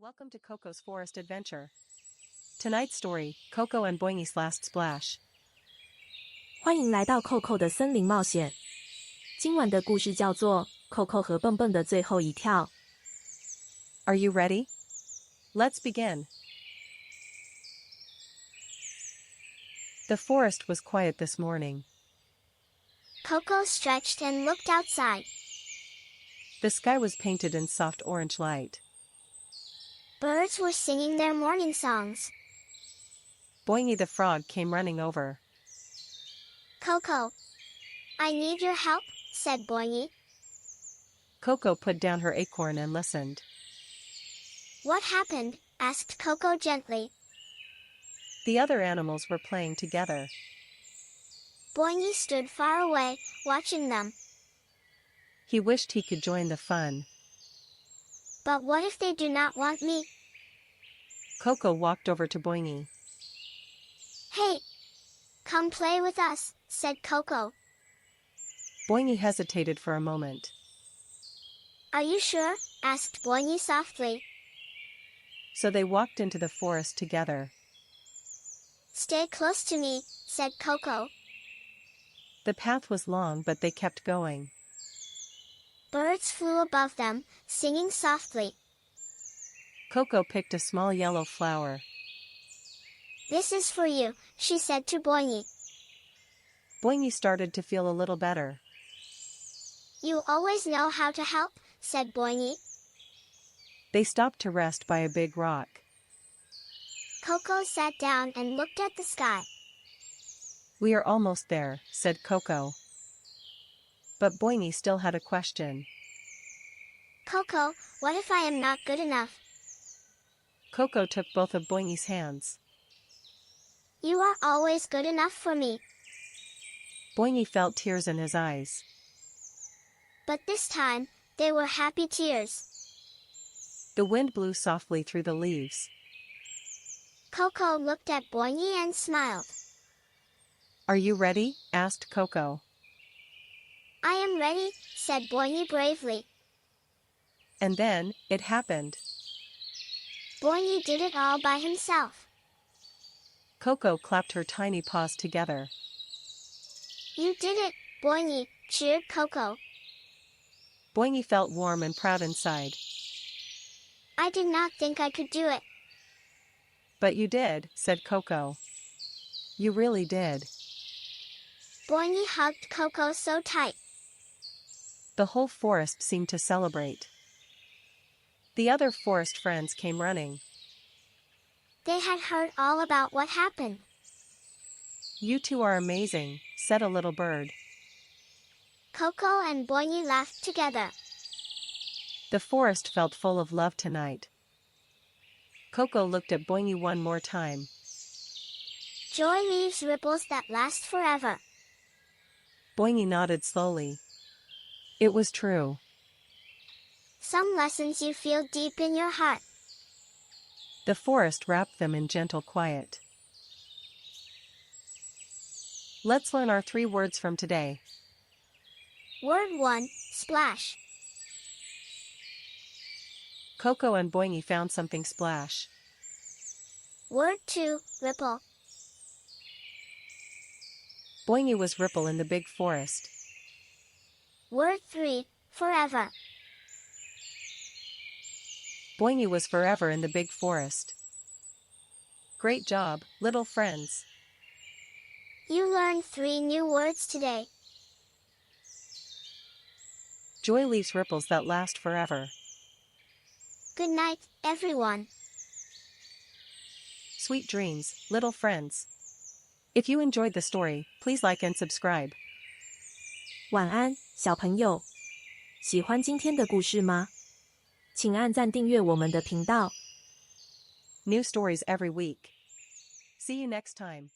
Welcome to Koko's Forest Adventure. Tonight's story, Koko and Boingy's Last Splash. 欢迎来到 Koko 的森林冒险。今晚的故事叫做 Koko 和笨笨的最后一跳。Are you ready? Let's begin. The forest was quiet this morning. Koko stretched and looked outside. The sky was painted in soft orange light. Birds were singing their morning songs. Boingy the frog came running over. Koko, I need your help, said Boingy. Koko put down her acorn and listened. What happened? Asked Koko gently. The other animals were playing together. Boingy stood far away, watching them. He wished he could join the fun. But what if they do not want me? Koko walked over to Boingy. Hey! Come play with us, said Koko. Boingy hesitated for a moment. Are you sure? Asked Boingy softly. So they walked into the forest together. Stay close to me, said Koko. The path was long, but they kept going. Birds flew above them, singing softly. Koko picked a small yellow flower. This is for you, she said to Boingy. Boingy started to feel a little better. You always know how to help, said Boingy. They stopped to rest by a big rock. Koko sat down and looked at the sky. We are almost there, said Koko. But Boingy still had a question. Koko, what if I am not good enough? Koko took both of Boingy's hands. You are always good enough for me. Boingy felt tears in his eyes. But this time, they were happy tears. The wind blew softly through the leaves. Koko looked at Boingy and smiled. Are you ready? Asked Koko. I am ready, said Boingy bravely. And then, it happened. Boingy did it all by himself. Koko clapped her tiny paws together. You did it, Boingy, cheered Koko. Boingy felt warm and proud inside. I did not think I could do it. But you did, said Koko. You really did. Boingy hugged Koko so tight. The whole forest seemed to celebrate. The other forest friends came running. They had heard all about what happened. You two are amazing, said a little bird. Koko and Boingy laughed together. The forest felt full of love tonight. Koko looked at Boingy one more time. Joy leaves ripples that last forever. Boingy nodded slowly. It was true. Some lessons you feel deep in your heart. The forest wrapped them in gentle quiet. Let's learn our 3 words from today. Word 1, splash. Koko and Boingy found something splash. Word 2, ripple. Boingy was ripple in the big forest. Word 3, forever. Boingy was forever in the big forest. Great job, little friends. You learned 3 new words today. Joy leaves ripples that last forever. Good night, everyone. Sweet dreams, little friends. If you enjoyed the story, please like and subscribe. 晚安，小朋友。喜欢今天的故事吗？请按赞订阅我们的频道。New stories every week. See you next time.